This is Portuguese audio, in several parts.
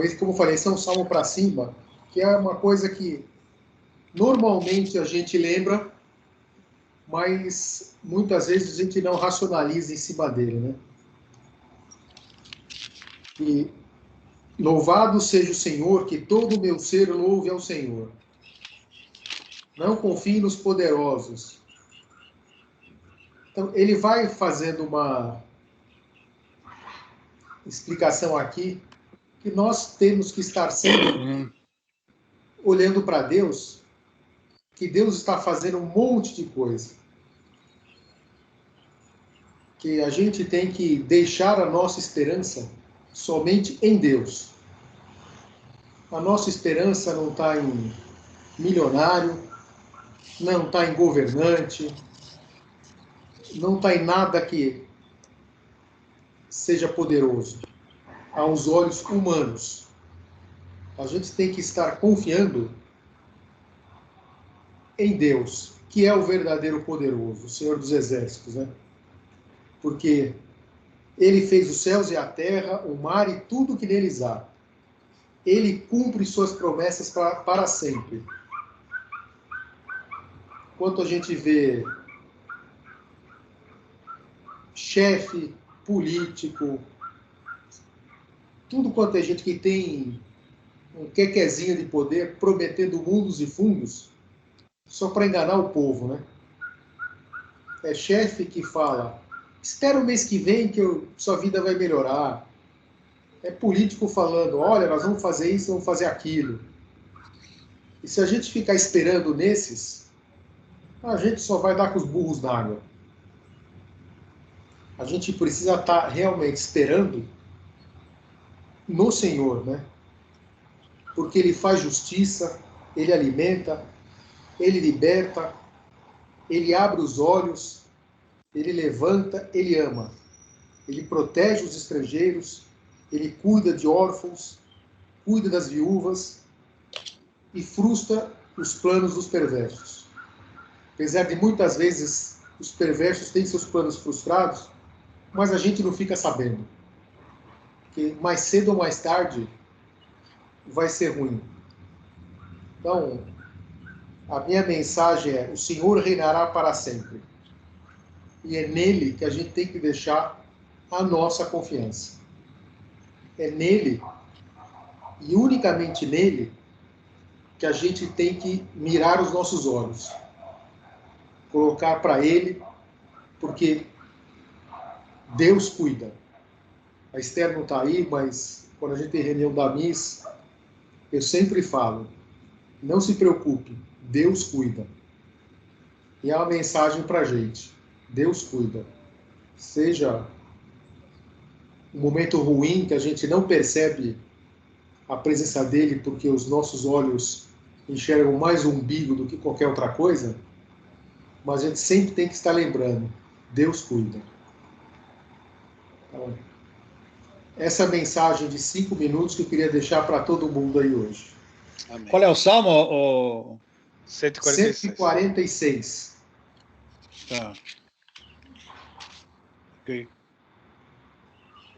esse, como eu falei, esse é um salmo para cima, que é uma coisa que normalmente a gente lembra, mas muitas vezes a gente não racionaliza em cima dele, né? E louvado seja o Senhor, que todo o meu ser louve ao Senhor. Não confie nos poderosos. Então, ele vai fazendo uma explicação aqui, que nós temos que estar sempre olhando para Deus, que Deus está fazendo um monte de coisa. Que a gente tem que deixar a nossa esperança somente em Deus. A nossa esperança não está em milionário, não está em governante, não está em nada que seja poderoso, aos olhos humanos. A gente tem que estar confiando em Deus, que é o verdadeiro poderoso, o Senhor dos Exércitos, né? Porque Ele fez os céus e a terra, o mar e tudo que neles há. Ele cumpre suas promessas para sempre. Quando a gente vê chefe, político, tudo quanto é gente que tem um quequezinho de poder, prometendo mundos e fundos, só para enganar o povo, né? É chefe que fala, espera o mês que vem que sua vida vai melhorar. É político falando, olha, nós vamos fazer isso, vamos fazer aquilo. E se a gente ficar esperando nesses, a gente só vai dar com os burros na água. A gente precisa estar realmente esperando no Senhor, né? Porque Ele faz justiça, Ele alimenta, Ele liberta, Ele abre os olhos, Ele levanta, Ele ama. Ele protege os estrangeiros, Ele cuida de órfãos, cuida das viúvas e frustra os planos dos perversos. Apesar de muitas vezes os perversos têm seus planos frustrados, mas a gente não fica sabendo. Porque mais cedo ou mais tarde vai ser ruim. Então, a minha mensagem é: o Senhor reinará para sempre. E é nele que a gente tem que deixar a nossa confiança. É nele, e unicamente nele, que a gente tem que mirar os nossos olhos. Colocar para ele, porque Deus cuida. A Esther não está aí, mas quando a gente tem reunião da MIS, eu sempre falo, não se preocupe, Deus cuida. E é uma mensagem para a gente, Deus cuida. Seja um momento ruim que a gente não percebe a presença dele porque os nossos olhos enxergam mais o umbigo do que qualquer outra coisa, mas a gente sempre tem que estar lembrando, Deus cuida. Então, essa mensagem de 5 minutos que eu queria deixar para todo mundo aí hoje. Amém. Qual é o salmo? 146. 146. Tá. Ok.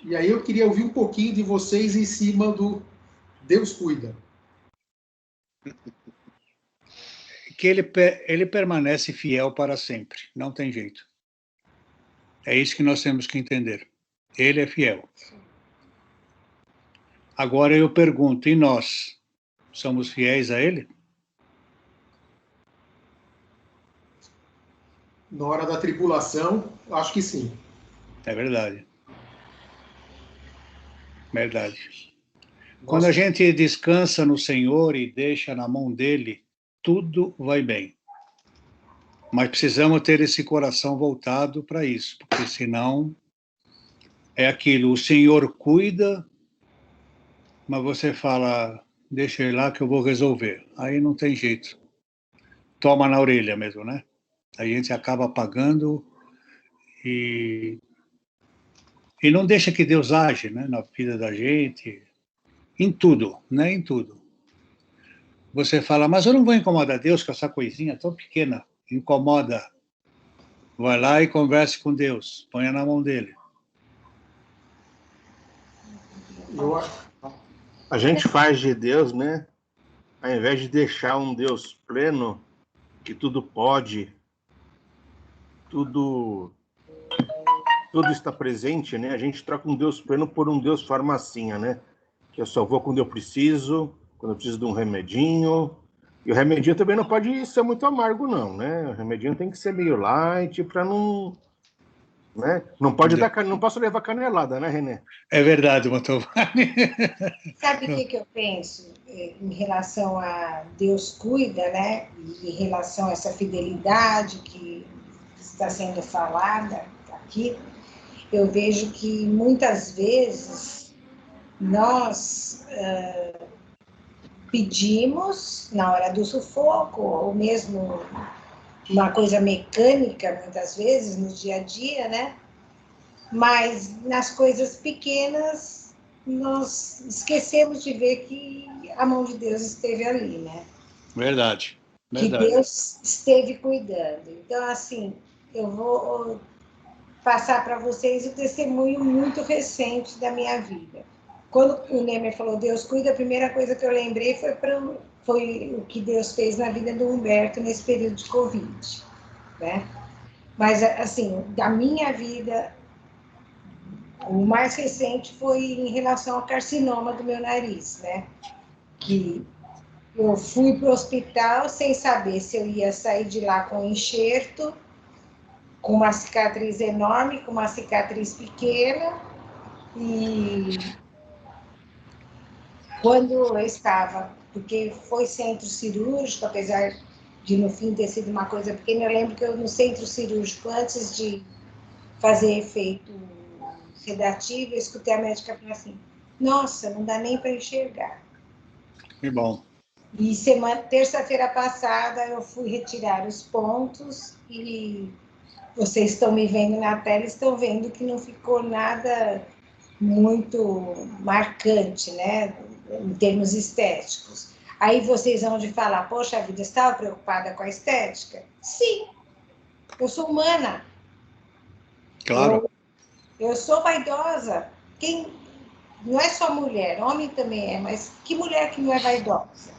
E aí eu queria ouvir um pouquinho de vocês em cima do Deus cuida. Que ele permanece fiel para sempre, não tem jeito. É isso que nós temos que entender. Ele é fiel. Agora eu pergunto, e nós? Somos fiéis a ele? Na hora da tribulação, acho que sim. É verdade. Verdade. Quando a gente descansa no Senhor e deixa na mão dele, tudo vai bem. Mas precisamos ter esse coração voltado para isso, porque senão é aquilo, o Senhor cuida, mas você fala, deixa ele lá que eu vou resolver. Aí não tem jeito. Toma na orelha mesmo, né? A gente acaba pagando e não deixa que Deus age, né, na vida da gente, em tudo, né, em tudo. Você fala, mas eu não vou incomodar Deus com essa coisinha tão pequena. Incomoda. Vai lá e converse com Deus. Ponha na mão dele. A gente faz de Deus, né? Ao invés de deixar um Deus pleno, que tudo pode, tudo está presente, né? A gente troca um Deus pleno por um Deus farmacinha, né? Que eu só vou quando eu preciso de um remedinho. E o remedinho também não pode ser muito amargo, não, né? O remedinho tem que ser meio light para não... Né? Não posso levar canelada, né, Renê? É verdade, Mantovani. Sabe o que eu penso em relação a Deus cuida, né? E em relação a essa fidelidade que está sendo falada aqui, eu vejo que muitas vezes nós pedimos na hora do sufoco, ou mesmo uma coisa mecânica, muitas vezes, no dia a dia, né? Mas nas coisas pequenas, nós esquecemos de ver que a mão de Deus esteve ali, né? Verdade. Que Deus esteve cuidando. Então, assim, eu vou passar para vocês o testemunho muito recente da minha vida. Quando o Nemer falou Deus cuida, a primeira coisa que eu lembrei foi o que Deus fez na vida do Humberto nesse período de Covid, né? Mas, assim, da minha vida, o mais recente foi em relação ao carcinoma do meu nariz, né? Que eu fui para o hospital sem saber se eu ia sair de lá com enxerto, com uma cicatriz enorme, com uma cicatriz pequena. E quando eu estava, porque foi centro cirúrgico, apesar de no fim ter sido uma coisa pequena, eu lembro que eu no centro cirúrgico, antes de fazer efeito sedativo, eu escutei a médica falar assim: nossa, não dá nem para enxergar. Que bom. E terça-feira passada eu fui retirar os pontos e vocês estão me vendo na tela, estão vendo que não ficou nada muito marcante, né, em termos estéticos. Aí vocês vão de falar, poxa vida, estava preocupada com a estética? Sim, eu sou humana. Claro. Eu sou vaidosa. Não é só mulher, homem também é, mas que mulher que não é vaidosa?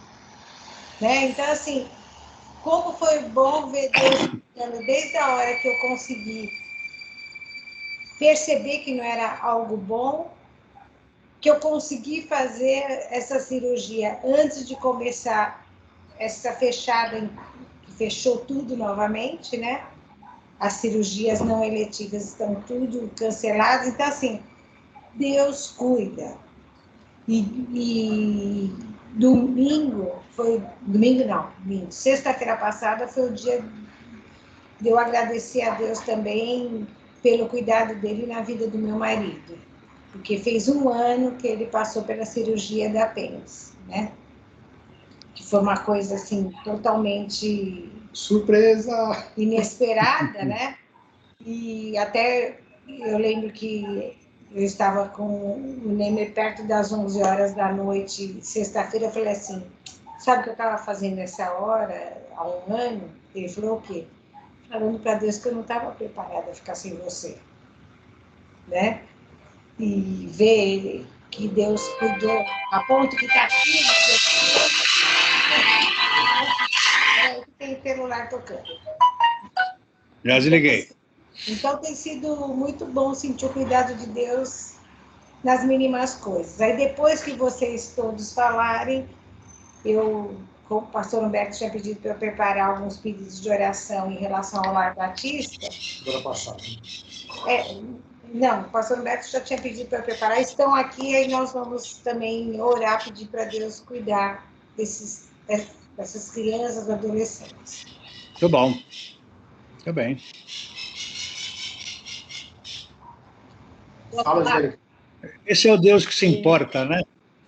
Né? Então, assim, como foi bom ver Deus cuidando desde a hora que eu consegui perceber que não era algo bom, que eu consegui fazer essa cirurgia antes de começar essa fechada, que fechou tudo novamente, né? As cirurgias não eletivas estão tudo canceladas. Então, assim, Deus cuida. E domingo, sexta-feira passada foi o dia de eu agradecer a Deus também pelo cuidado dele na vida do meu marido, porque fez 1 ano que ele passou pela cirurgia da apêndice, né? Que foi uma coisa, assim, totalmente... Surpresa! Inesperada, né? E até eu lembro que eu estava com o Neymar perto das 11 horas da noite, sexta-feira, eu falei assim, sabe o que eu estava fazendo essa hora, há 1 ano? Ele falou o quê? Falando para Deus que eu não estava preparada a ficar sem você, né? E ver que Deus cuidou a ponto que está aqui, tem celular tocando. Já desliguei. Então tem sido muito bom sentir o cuidado de Deus nas mínimas coisas. Aí depois que vocês todos falarem, como o pastor Humberto tinha pedido para eu preparar alguns pedidos de oração em relação ao Lar Batista. Agora passada. Não, o pastor Humberto já tinha pedido para eu preparar, estão aqui, aí nós vamos também orar, pedir para Deus cuidar dessas crianças, adolescentes. Muito bom. Muito bem. Fala, Angélica. Esse é o Deus que se importa, né?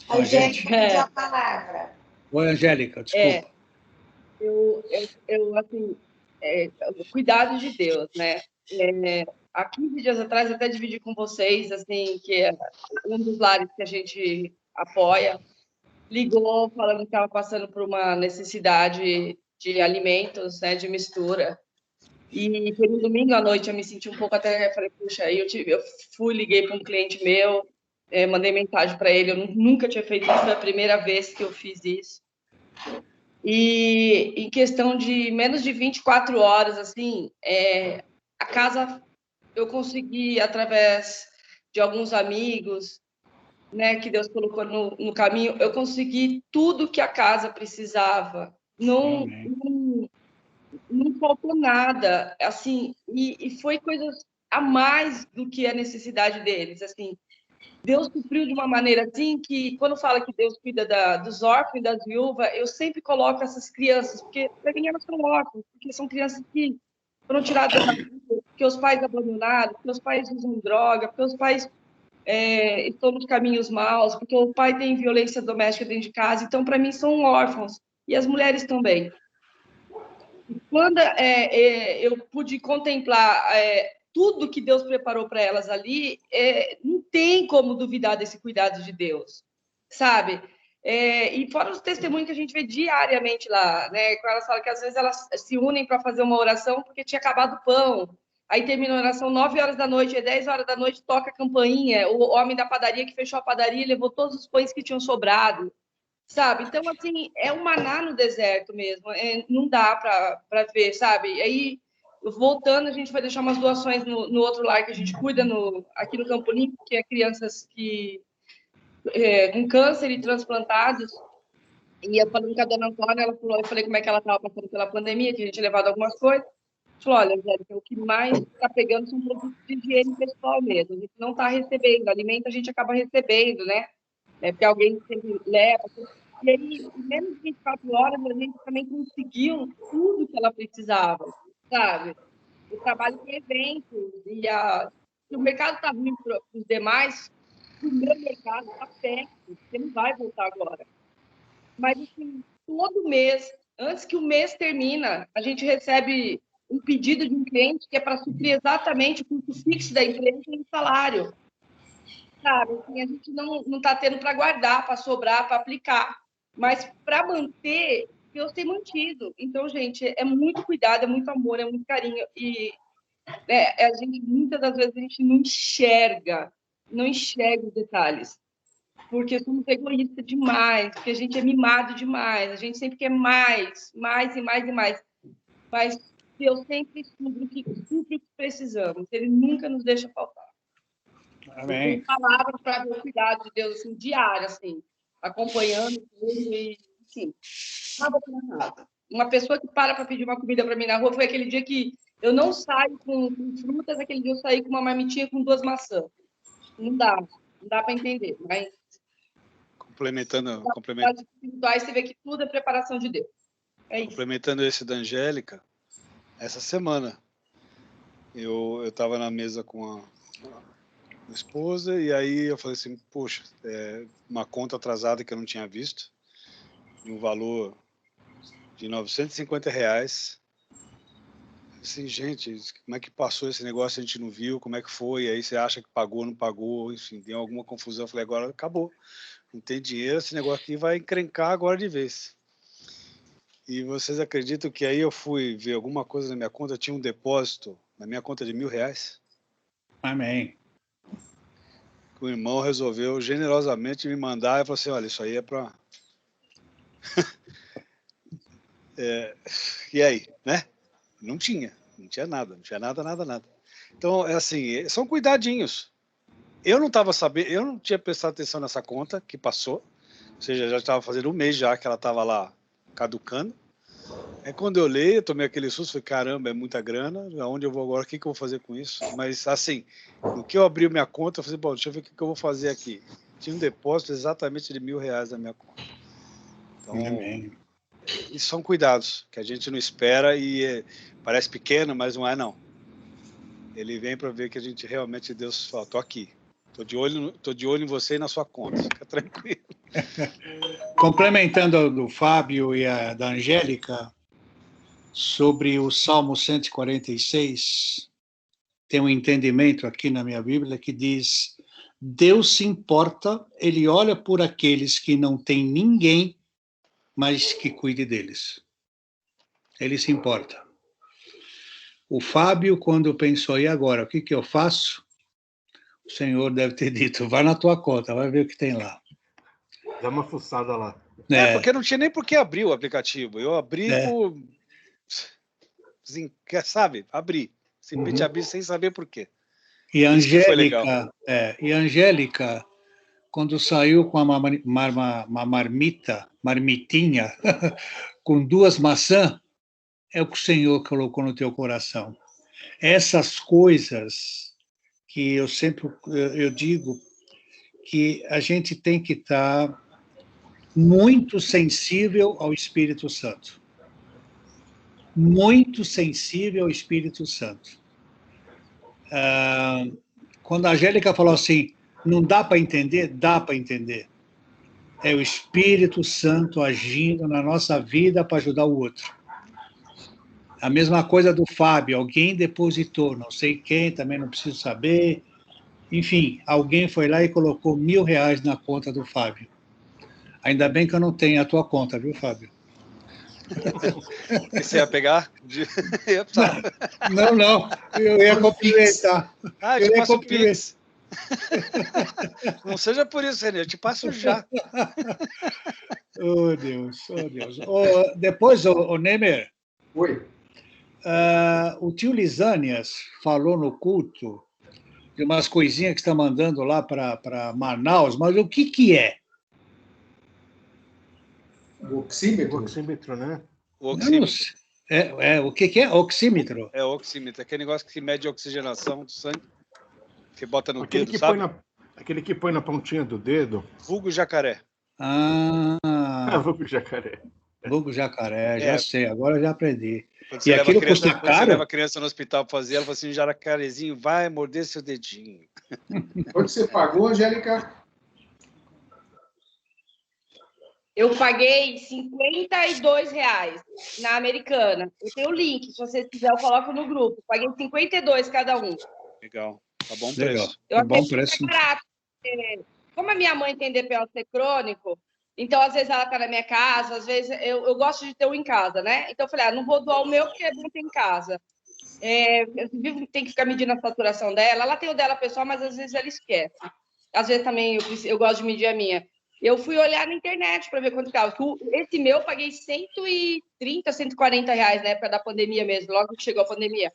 A Angélica pediu a palavra. Oi, Angélica, desculpa. Assim, o cuidado de Deus, né? Há 15 dias atrás, eu até dividi com vocês, assim, que é um dos lares que a gente apoia, ligou falando que estava passando por uma necessidade de alimentos, né, de mistura. E foi no domingo à noite, eu me senti um pouco até, falei, puxa, aí eu liguei para um cliente meu, mandei mensagem para ele, eu nunca tinha feito isso, foi a primeira vez que eu fiz isso. E em questão de menos de 24 horas, assim, a casa eu consegui, através de alguns amigos, né, que Deus colocou no caminho, eu consegui tudo que a casa precisava. Não faltou nada, assim, e foi coisas a mais do que a necessidade deles, assim. Deus supriu de uma maneira assim que, quando fala que Deus cuida dos órfãos e das viúvas, eu sempre coloco essas crianças, porque para mim elas são órfãs, porque são crianças que foram tiradas da vida, porque os pais abandonaram, porque os pais usam droga, porque os pais estão nos caminhos maus, porque o pai tem violência doméstica dentro de casa. Então, para mim, são órfãos. E as mulheres também. E quando eu pude contemplar tudo que Deus preparou para elas ali, não tem como duvidar desse cuidado de Deus, sabe? E fora os testemunhos que a gente vê diariamente lá, né? Quando elas falam que às vezes elas se unem para fazer uma oração porque tinha acabado o pão. Aí termina a oração 9 horas da noite, 10 horas da noite, toca a campainha, o homem da padaria que fechou a padaria levou todos os pães que tinham sobrado, sabe? Então, assim, é um maná no deserto mesmo, não dá para ver, sabe? Aí, voltando, a gente vai deixar umas doações no outro lar que a gente cuida aqui no Campo Limpo, que é crianças com câncer e transplantados. E eu falando com a dona Antônia, ela falou, eu falei como é que ela estava passando pela pandemia, que a gente tinha levado algumas coisas. Falou, olha, Angélica, o que mais está pegando são produtos de higiene pessoal mesmo. A gente não está recebendo. Alimento a gente acaba recebendo, né? Porque alguém sempre leva. E aí, em menos de 24 horas, a gente também conseguiu tudo que ela precisava, sabe? O trabalho com eventos. Se o mercado está ruim para os demais, o meu mercado está péssimo, porque não vai voltar agora. Mas, assim, todo mês, antes que o mês termina, a gente recebe um pedido de um cliente que é para suprir exatamente o custo fixo da empresa e o salário. Sabe, assim, a gente não está tendo para guardar, para sobrar, para aplicar. Mas para manter, Deus tem mantido. Então, gente, é muito cuidado, é muito amor, é muito carinho. E a gente, muitas das vezes, a gente não enxerga os detalhes. Porque somos egoístas demais, porque a gente é mimado demais, a gente sempre quer mais e mais e mais. Mas Deus sempre supre o que precisamos, Ele nunca nos deixa faltar. Amém. Tem palavras para ver o cuidado de Deus, assim, diário, assim, acompanhando tudo e, assim, nada para nada. Uma pessoa que para pedir uma comida para mim na rua foi aquele dia que eu não saio com frutas, aquele dia eu saí com uma marmitinha com 2 maçãs. Não dá para entender, mas Complementando, espirituais, você vê que tudo é preparação de Deus. É isso. Complementando esse da Angélica, essa semana eu estava na mesa com a esposa e aí eu falei assim, poxa, uma conta atrasada que eu não tinha visto, de um valor de R$950. Assim, gente, como é que passou esse negócio, a gente não viu, como é que foi, aí você acha que pagou, não pagou, enfim, deu alguma confusão. Eu falei, agora acabou, não tem dinheiro, esse negócio aqui vai encrencar agora de vez. E vocês acreditam que aí eu fui ver alguma coisa na minha conta, tinha um depósito na minha conta de R$1.000? Amém. O irmão resolveu generosamente me mandar e falou assim, olha, isso aí é para... E aí, né? Não tinha nada, nada. Então, é assim, são cuidadinhos. Eu não estava sabendo, eu não tinha prestado atenção nessa conta que passou, ou seja, já estava fazendo um mês já que ela estava lá caducando. Quando eu leio, eu tomei aquele susto, falei, caramba, é muita grana, aonde eu vou agora, o que eu vou fazer com isso? Mas, assim, no que eu abri minha conta, eu falei, bom, deixa eu ver o que eu vou fazer aqui. Tinha um depósito exatamente de R$1.000 na minha conta. Então, Amém. E são cuidados que a gente não espera e parece pequeno, mas não é, não. Ele vem para ver que a gente realmente, Deus fala, tô aqui, tô de olho em você e na sua conta, fica tranquilo. Complementando do Fábio e da Angélica, sobre o Salmo 146, tem um entendimento aqui na minha Bíblia que diz, Deus se importa, Ele olha por aqueles que não têm ninguém, mas que cuide deles. Ele se importa. O Fábio, quando pensou, e agora, o que eu faço? o Senhor deve ter dito, vai na tua conta, vai ver o que tem lá. Dá uma fuçada lá. Porque não tinha nem por que abrir o aplicativo. Eu abri por... Sabe? Abri. Simplesmente abri sem saber por quê. E a Isso que foi legal. Angélica, quando saiu com uma marmitinha, com 2 maçãs, é o que o Senhor colocou no teu coração. Essas coisas que eu digo que a gente tem que estar muito sensível ao Espírito Santo. Muito sensível ao Espírito Santo. Quando a Angélica falou assim, não dá para entender? Dá para entender. É o Espírito Santo agindo na nossa vida para ajudar o outro. A mesma coisa do Fábio, alguém depositou, não sei quem, também não preciso saber. Enfim, alguém foi lá e colocou R$1.000 na conta do Fábio. Ainda bem que eu não tenho a tua conta, viu, Fábio? E você ia pegar? Não, eu ia cumprimentar. Eu te passo o Pix. Não seja por isso, Renê, eu te passo já. Oh, Deus. Depois, Nemer. Oi. O tio Lisânias falou no culto de umas coisinhas que está mandando lá para Manaus, mas o que é? O oxímetro? O oxímetro, né? O oxímetro. O que é oxímetro? É o oxímetro, aquele negócio que mede a oxigenação do sangue, que bota no aquele dedo, que sabe? Aquele que põe na pontinha do dedo. Vulgo jacaré. Vulgo jacaré. Vulgo jacaré, já sei, agora já aprendi. Quando E aquilo custa caro? Você leva a criança no hospital para fazer, ela fala assim, jacarezinho, vai morder seu dedinho. Quanto você pagou, Angélica? Eu paguei R$52 na Americana. Eu tenho o link, se você quiser eu coloco no grupo. Paguei 52 cada um. Legal, tá bom preço. Legal. Eu bom preço. barato. Como a minha mãe tem DPOC crônico, então às vezes ela está na minha casa, às vezes eu gosto de ter um em casa, né? Então eu falei, não vou doar o meu porque é bom ter em casa. Eu tem que ficar medindo a saturação dela. Ela tem o dela pessoal, mas às vezes ela esquece. Às vezes também eu gosto de medir a minha. Eu fui olhar na internet para ver quanto ficava. Esse meu eu paguei R$130, R$140 na época da pandemia mesmo, logo que chegou a pandemia.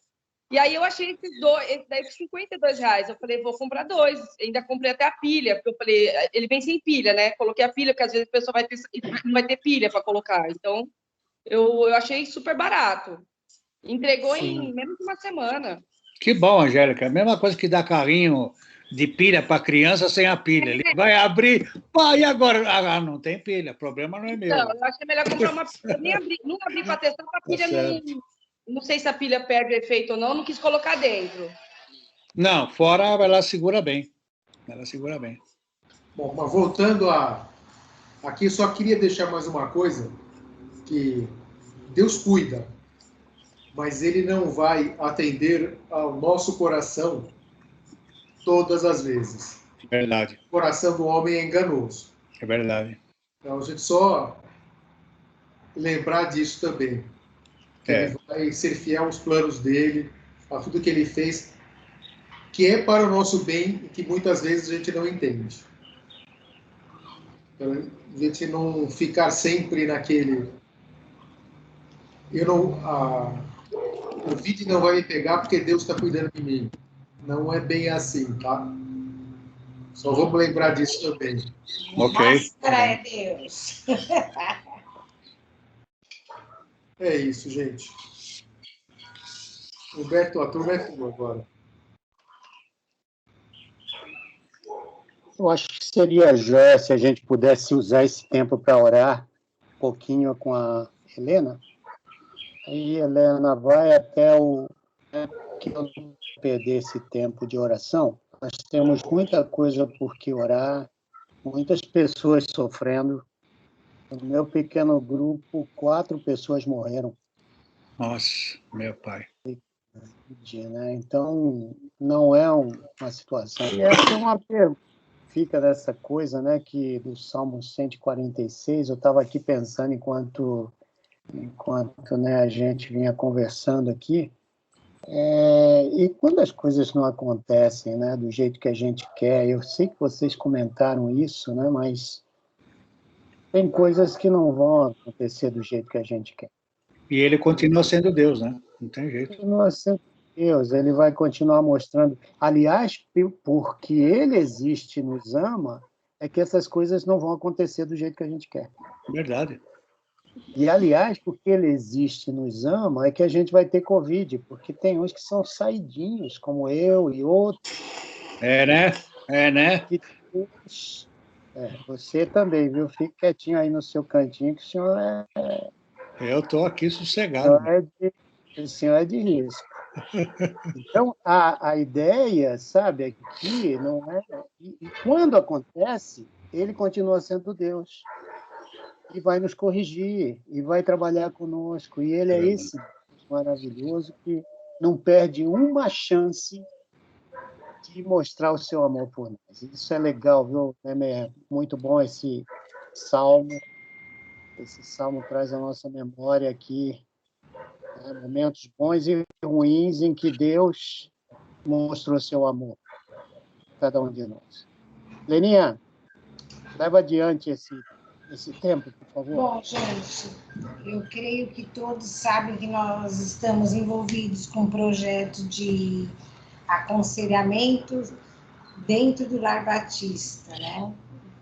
E aí eu achei esse daí por R$52. Eu falei, vou comprar 2. Ainda comprei até a pilha, porque eu falei, ele vem sem pilha, né? Coloquei a pilha, porque às vezes a pessoa não vai ter pilha para colocar. Então, eu achei super barato. Entregou em menos de uma semana. Que bom, Angélica. A mesma coisa que dar carrinho de pilha para criança sem a pilha. Ele vai abrir, e agora? Não tem pilha, o problema não é meu. Não, eu achei melhor comprar uma pilha. Não abri para testar, para a pilha não sei se a pilha perde efeito ou não quis colocar dentro. Não, fora ela segura bem. Bom, mas voltando aqui, só queria deixar mais uma coisa, que Deus cuida, mas Ele não vai atender ao nosso coração todas as vezes. É verdade. O coração do homem é enganoso. É verdade. Então, a gente só lembrar disso também. Que Ele vai ser fiel aos planos dele, a tudo que Ele fez, que é para o nosso bem e que muitas vezes a gente não entende. Então, a gente não ficar sempre naquele... O vídeo não vai me pegar porque Deus está cuidando de mim. Não é bem assim, tá? Só vamos lembrar disso também. Ok. Máscara é Deus. É isso, gente. Humberto, a turma é tua agora. Eu acho que seria jóia se a gente pudesse usar esse tempo para orar um pouquinho com a Helena. Aí, Helena, vai até que eu não perder esse tempo de oração. Nós temos muita coisa por que orar, muitas pessoas sofrendo. No meu pequeno grupo, 4 pessoas morreram. Nossa, meu pai. Né? Então, não é uma situação. E essa é uma pergunta. Fica dessa coisa, né, que do Salmo 146, eu estava aqui pensando enquanto né, a gente vinha conversando aqui, E quando as coisas não acontecem, né, do jeito que a gente quer, eu sei que vocês comentaram isso, né, mas tem coisas que não vão acontecer do jeito que a gente quer. E ele continua sendo Deus, né? Não tem jeito. Continua sendo Deus, ele vai continuar mostrando. Aliás, porque ele existe e nos ama, é que essas coisas não vão acontecer do jeito que a gente quer. Verdade. E, aliás, porque ele existe e nos ama, é que a gente vai ter Covid, porque tem uns que são saidinhos, como eu e outros. É, né? É, né? Que você também, viu? Fique quietinho aí no seu cantinho, que o senhor Eu estou aqui sossegado. o senhor é de risco. Então, a ideia, sabe, aqui não é... E quando acontece, ele continua sendo Deus. E vai nos corrigir, e vai trabalhar conosco. E ele é esse Deus maravilhoso que não perde uma chance de mostrar o seu amor por nós. Isso é legal, viu? É muito bom esse salmo. Esse salmo traz à nossa memória aqui, né, momentos bons e ruins em que Deus mostrou seu amor a cada um de nós. Leninha, leva adiante esse tempo, por favor. Bom, gente, eu creio que todos sabem que nós estamos envolvidos com um projeto de aconselhamento dentro do Lar Batista, né?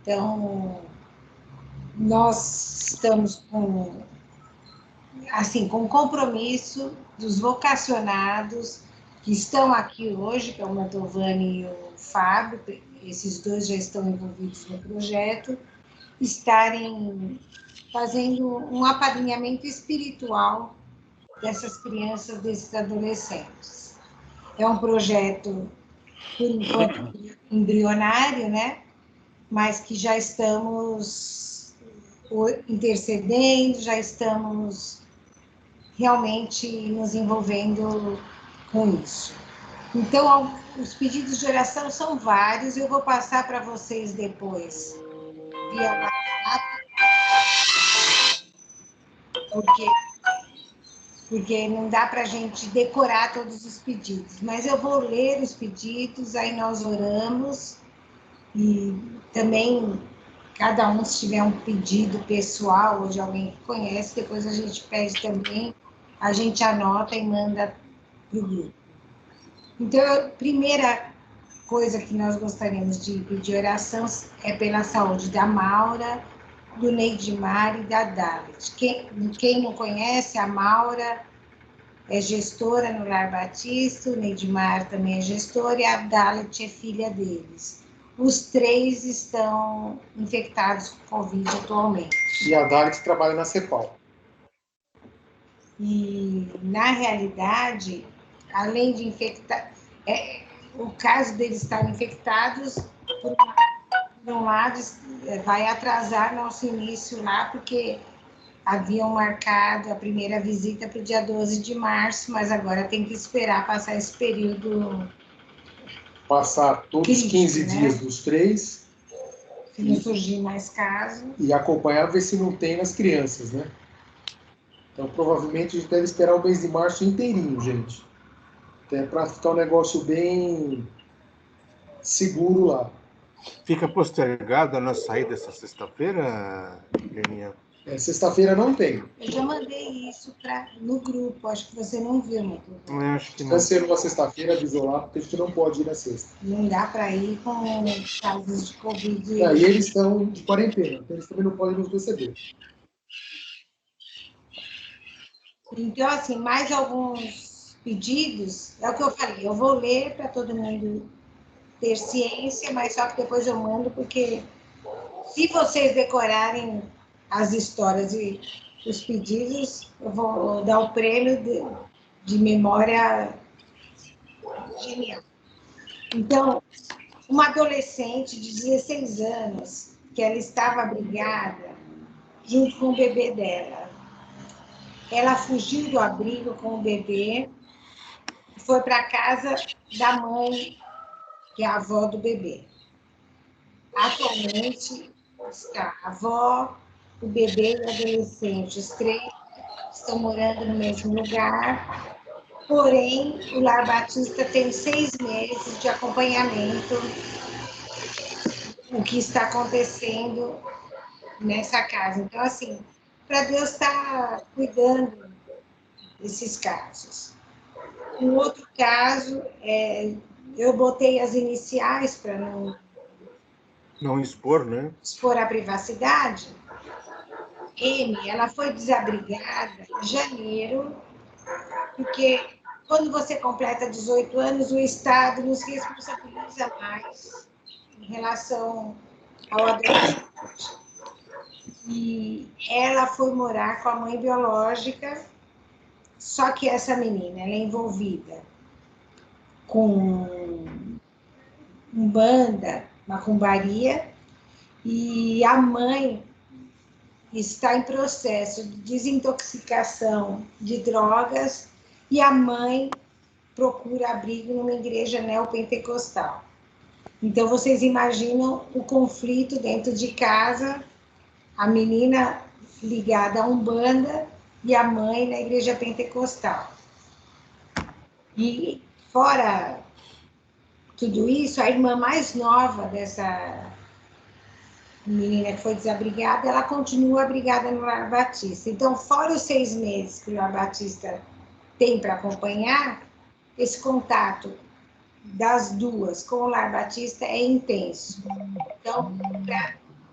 Então, nós estamos com compromisso dos vocacionados que estão aqui hoje, que é o Mantovani e o Fábio, esses dois já estão envolvidos no projeto, estarem fazendo um apadrinhamento espiritual dessas crianças, desses adolescentes. É um projeto, por enquanto, embrionário, né? Mas que já estamos intercedendo, já estamos realmente nos envolvendo com isso. Então, os pedidos de oração são vários, eu vou passar para vocês depois, via WhatsApp, porque não dá para a gente decorar todos os pedidos, mas eu vou ler os pedidos, aí nós oramos, e também, cada um, se tiver um pedido pessoal ou de alguém que conhece, depois a gente pede também, a gente anota e manda para o grupo. Então, a primeira coisa que nós gostaríamos de pedir oração é pela saúde da Maura, do Neidmar e da Dalit. Quem não conhece, a Maura é gestora no Lar Batista, o Neidmar também é gestor e a Dalit é filha deles. Os três estão infectados com Covid atualmente. E a Dalit trabalha na CEPAL. E, na realidade, além de infectar, o caso deles estarem infectados, por um lado, vai atrasar nosso início lá, porque haviam marcado a primeira visita para o dia 12 de março, mas agora tem que esperar passar esse período. Passar todos os 15 dias dos três. Se não surgir mais casos. E acompanhar, ver se não tem nas crianças, né? Então, provavelmente, a gente deve esperar o mês de março inteirinho, gente. Até para ficar um negócio bem seguro lá. Fica postergada a nossa saída essa sexta-feira, Leninha? Sexta-feira não tem. Eu já mandei isso no grupo, acho que você não viu, meu grupo. Acho que não. Vai ser uma sexta-feira, avisou lá, porque a gente não pode ir na sexta. Não dá para ir com casos de Covid. E aí eles estão de quarentena, então eles também não podem nos receber. Então, assim, mais alguns pedidos, é o que eu falei, eu vou ler para todo mundo ter ciência, mas só que depois eu mando, porque se vocês decorarem as histórias e os pedidos, eu vou dar o prêmio de memória genial. Então, uma adolescente de 16 anos, que ela estava abrigada junto com o bebê dela. Ela fugiu do abrigo com o bebê e foi para a casa da mãe, que é a avó do bebê. Atualmente, está a avó, o bebê e o adolescente. Os três estão morando no mesmo lugar Porém, o Lar Batista tem 6 meses de acompanhamento, o que está acontecendo nessa casa. Então, assim, para Deus estar cuidando desses casos. Um outro caso, eu botei as iniciais para Não expor, né? expor a privacidade. M, ela foi desabrigada em janeiro, porque quando você completa 18 anos, o Estado nos responsabiliza mais em relação ao adolescente. E ela foi morar com a mãe biológica, só que essa menina ela é envolvida com umbanda, macumbaria, e a mãe está em processo de desintoxicação de drogas e a mãe procura abrigo numa igreja neopentecostal. Então, vocês imaginam o conflito dentro de casa, a menina ligada à Umbanda e a mãe na igreja pentecostal. E, fora tudo isso, a irmã mais nova dessa menina que foi desabrigada, ela continua abrigada no Lar Batista. Então, fora os 6 meses que o Lar Batista tem para acompanhar, esse contato das duas com o Lar Batista é intenso. Então,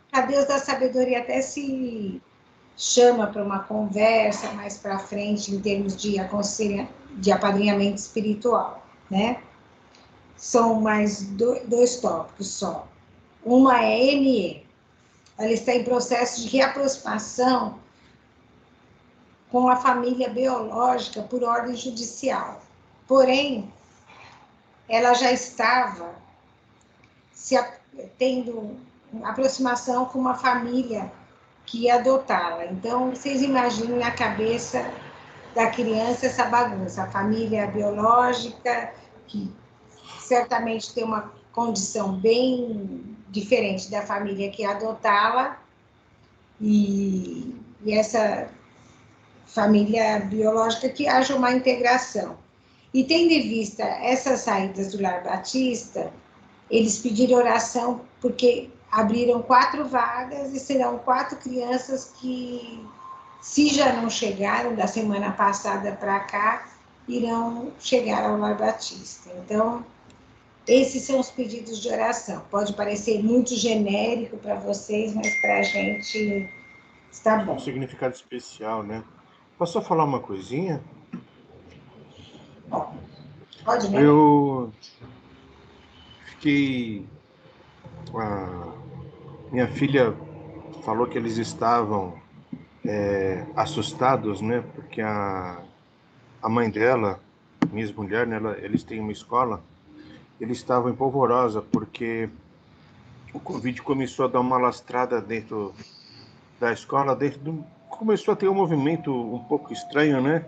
para Deus da sabedoria, até se chama para uma conversa mais para frente em termos de apadrinhamento espiritual, né? São mais dois tópicos só. Uma é ME. Ela está em processo de reaproximação com a família biológica por ordem judicial. Porém, ela já estava tendo aproximação com uma família que ia adotá-la. Então, vocês imaginem na cabeça da criança essa bagunça. A família biológica, que certamente tem uma condição bem diferente da família que ia adotá-la, e essa família biológica que haja uma integração. E tendo em vista essas saídas do Lar Batista, eles pediram oração porque abriram 4 vagas e serão 4 crianças que, se já não chegaram da semana passada para cá, irão chegar ao Lar Batista. Então, esses são os pedidos de oração. Pode parecer muito genérico para vocês, mas para a gente está bom. Um significado especial, né? Posso só falar uma coisinha? Pode, né? Eu fiquei... minha filha falou que eles estavam assustados, né? Porque a mãe dela, minha ex-mulher, né? Eles têm uma escola, eles estavam em polvorosa porque o Covid começou a dar uma lastrada dentro da escola, começou a ter um movimento um pouco estranho, né?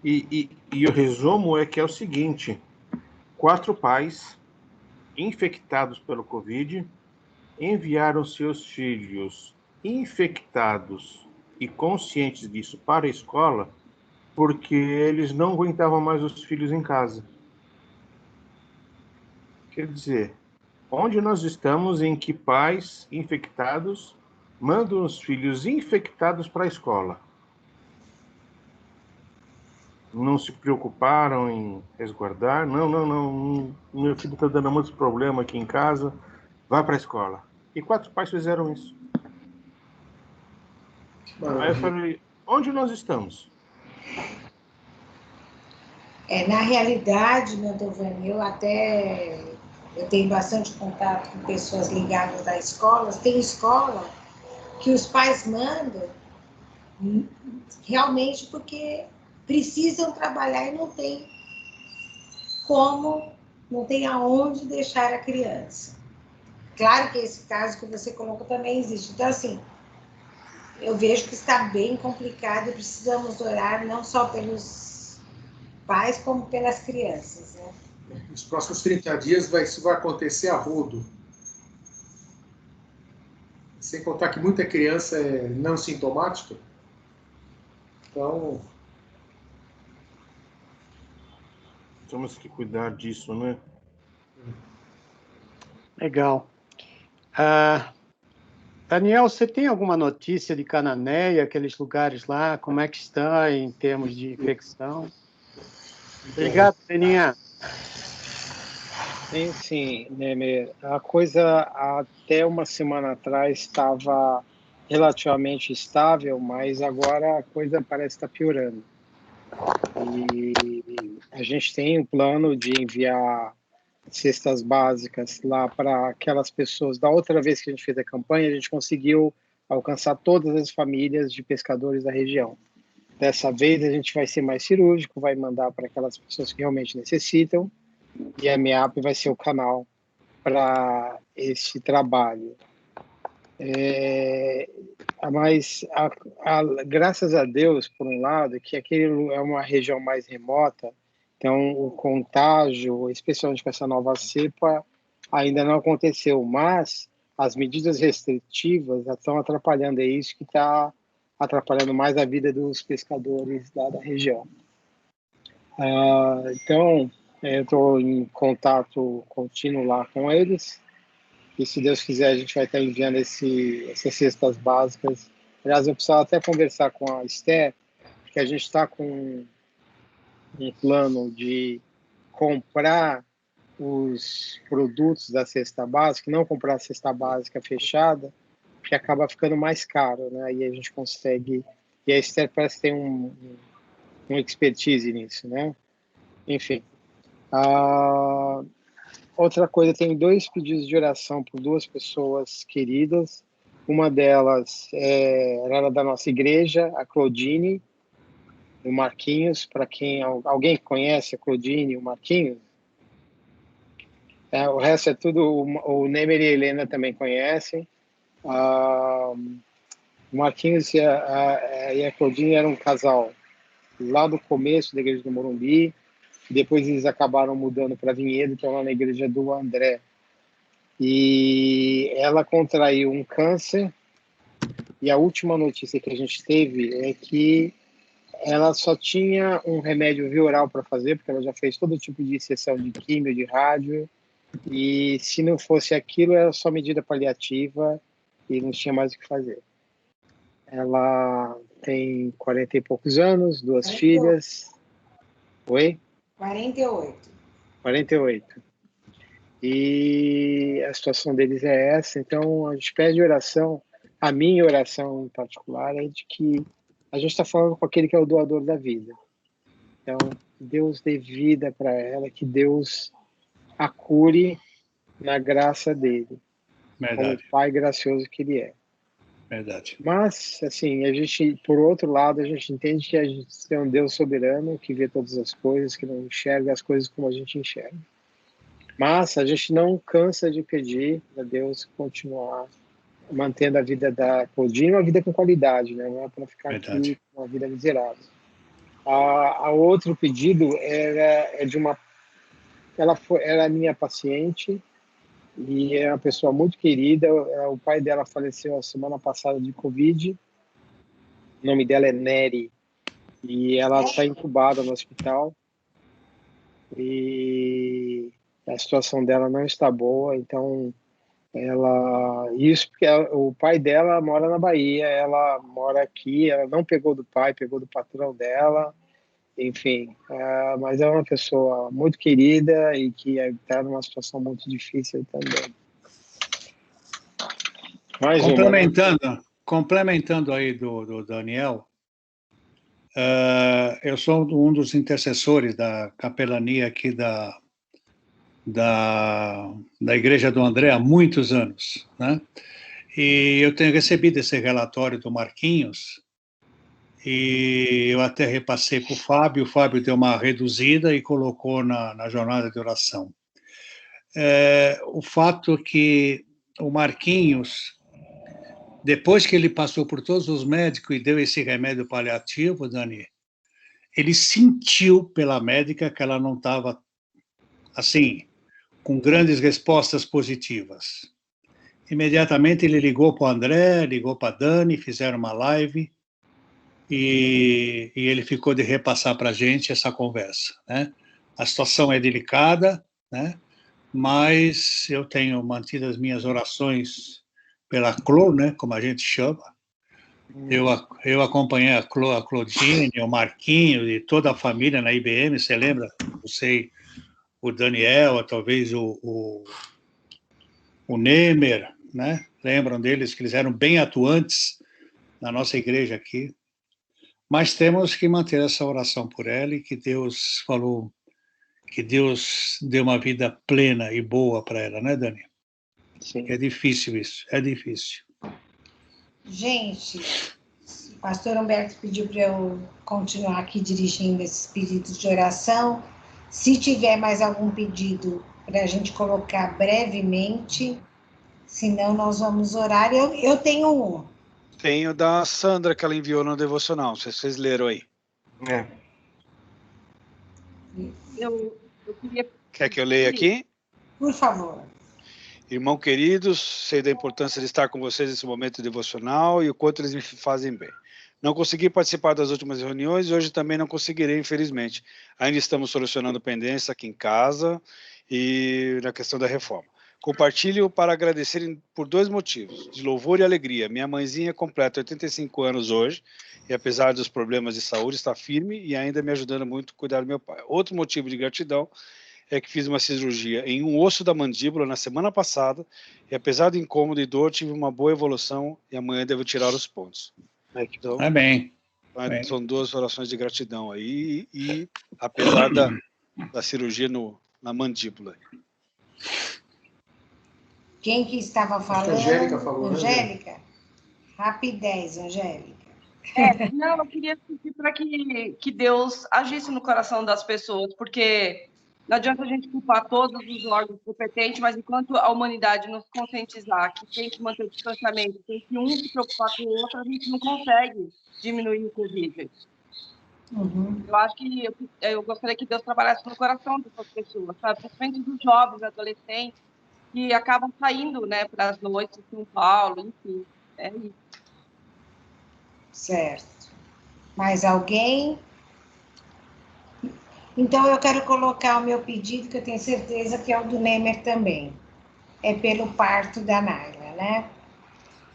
E o resumo é que é o seguinte: 4 pais infectados pelo Covid enviaram seus filhos infectados e conscientes disso para a escola porque eles não aguentavam mais os filhos em casa. Quer dizer, onde nós estamos em que pais infectados mandam os filhos infectados para a escola? Não se preocuparam em resguardar? Não. Meu filho está dando muitos problemas aqui em casa. Vai para a escola. E 4 pais fizeram isso. Aí eu falei, onde nós estamos? Na realidade, meu Giovanni, eu tenho bastante contato com pessoas ligadas a escolas. Tem escola que os pais mandam realmente porque precisam trabalhar e não tem como, não tem aonde deixar a criança. Claro que esse caso que você colocou também existe. Então, assim, eu vejo que está bem complicado e precisamos orar não só pelos pais, como pelas crianças, né? Nos próximos 30 dias isso vai acontecer a rodo. Sem contar que muita criança é não sintomática. Então, Temos que cuidar disso, né? Legal. Daniel, você tem alguma notícia de Cananéia, aqueles lugares lá? Como é que está em termos de infecção? Obrigado, Peninha. Sim, Nemer. A coisa até uma semana atrás estava relativamente estável, mas agora a coisa parece estar piorando. E a gente tem um plano de enviar cestas básicas lá para aquelas pessoas. Da outra vez que a gente fez a campanha, a gente conseguiu alcançar todas as famílias de pescadores da região. Dessa vez a gente vai ser mais cirúrgico, vai mandar para aquelas pessoas que realmente necessitam, e a MEAP vai ser o canal para esse trabalho. Mas, graças a Deus, por um lado, que aquele é uma região mais remota, então o contágio, especialmente com essa nova cepa, ainda não aconteceu, mas as medidas restritivas já estão atrapalhando, é isso que está atrapalhando mais a vida dos pescadores da região. Então, eu estou em contato contínuo lá com eles, e se Deus quiser a gente vai estar enviando essas cestas básicas. Aliás, eu precisava até conversar com a Esther, porque a gente está com um plano de comprar os produtos da cesta básica, não comprar a cesta básica fechada, porque acaba ficando mais caro, né? Aí a gente consegue... E a Esther parece ter um expertise nisso, né? Enfim. Outra coisa, tem 2 pedidos de oração por 2 pessoas queridas. Uma delas era da nossa igreja, a Claudine, o Marquinhos. Para quem alguém conhece a Claudine e o Marquinhos? O resto é tudo, o Nemer e a Helena também conhecem. O Marquinhos e a Claudine eram um casal lá do começo da igreja do Morumbi. Depois eles acabaram mudando para Vinhedo, que é lá na igreja do André. E ela contraiu um câncer, e a última notícia que a gente teve é que ela só tinha um remédio via oral para fazer, porque ela já fez todo tipo de sessão de químio, de rádio, e se não fosse aquilo, era só medida paliativa e não tinha mais o que fazer. Ela tem 40 e poucos anos, 2 filhas. Oi? 48. 48. E a situação deles é essa, então a gente pede oração, a minha oração em particular é de que a gente está falando com aquele que é o doador da vida. Então, Deus dê vida para ela, que Deus a cure na graça dele, Verdade. como Pai gracioso que ele é. Verdade. Mas, assim, a gente, por outro lado, a gente entende que a gente tem um Deus soberano que vê todas as coisas, que não enxerga as coisas como a gente enxerga. Mas a gente não cansa de pedir a Deus continuar mantendo a vida da Claudine, uma vida com qualidade, né? Não é para ficar Verdade. aqui com uma vida miserável. A outro pedido é de uma... Ela era minha paciente, e é uma pessoa muito querida. O pai dela faleceu a semana passada de Covid. O nome dela é Nery, e ela está entubada no hospital, e a situação dela não está boa. Então isso porque o pai dela mora na Bahia, ela mora aqui, ela não pegou do pai, pegou do patrão dela, enfim, mas é uma pessoa muito querida e que está numa situação muito difícil também. Mais Complementando aí do Daniel, eu sou um dos intercessores da capelania aqui da Igreja do André há muitos anos, né? E eu tenho recebido esse relatório do Marquinhos, e eu até repassei para o Fábio deu uma reduzida e colocou na jornada de oração. O fato é que o Marquinhos, depois que ele passou por todos os médicos e deu esse remédio paliativo, Dani, ele sentiu pela médica que ela não estava, assim, com grandes respostas positivas. Imediatamente ele ligou para o André, ligou para a Dani, fizeram uma live, e ele ficou de repassar para a gente essa conversa, né? A situação é delicada, né? Mas eu tenho mantido as minhas orações pela Clô, né? Como a gente chama. Eu acompanhei a Claudine, o Marquinho e toda a família na IBM, você lembra? Eu sei, o Daniel, talvez o Nemer, né? Lembram deles, que eles eram bem atuantes na nossa igreja aqui. Mas temos que manter essa oração por ela e que Deus falou, que Deus dê uma vida plena e boa para ela, né, Dani? Sim. É difícil isso, é difícil. Gente, o pastor Humberto pediu para eu continuar aqui dirigindo esses pedidos de oração. Se tiver mais algum pedido para a gente colocar brevemente, senão nós vamos orar. Eu tenho um. Tenho da Sandra, que ela enviou no devocional. Não sei se vocês leram aí. É. Eu queria... Quer que eu leia aqui? Por favor. Irmão queridos, sei da importância de estar com vocês nesse momento devocional e o quanto eles me fazem bem. Não consegui participar das últimas reuniões e hoje também não conseguirei, infelizmente. Ainda estamos solucionando pendência aqui em casa e na questão da reforma. Compartilho para agradecer por 2 motivos, de louvor e alegria. Minha mãezinha completa 85 anos hoje e, apesar dos problemas de saúde, está firme e ainda me ajudando muito a cuidar do meu pai. Outro motivo de gratidão é que fiz uma cirurgia em um osso da mandíbula na semana passada e, apesar do incômodo e dor, tive uma boa evolução e amanhã devo tirar os pontos. Então, Amém. são 2 orações de gratidão aí e apesar da cirurgia na mandíbula. Quem que estava falando? Angélica falou, né, Angélica? Rapidez, Angélica. Não, eu queria pedir para que Deus agisse no coração das pessoas, porque não adianta a gente culpar todos os órgãos competentes, mas enquanto a humanidade não se conscientizar que tem que manter o distanciamento, tem que um se preocupar com o outro, a gente não consegue diminuir o Covid. Uhum. Eu acho que eu gostaria que Deus trabalhasse no coração dessas pessoas, sabe? Principalmente dos jovens, adolescentes, que acabam saindo, né, para as noites em São Paulo, enfim. É isso. Certo. Mais alguém? Então, eu quero colocar o meu pedido, que eu tenho certeza que é o do Nemer também. É pelo parto da Naila, né?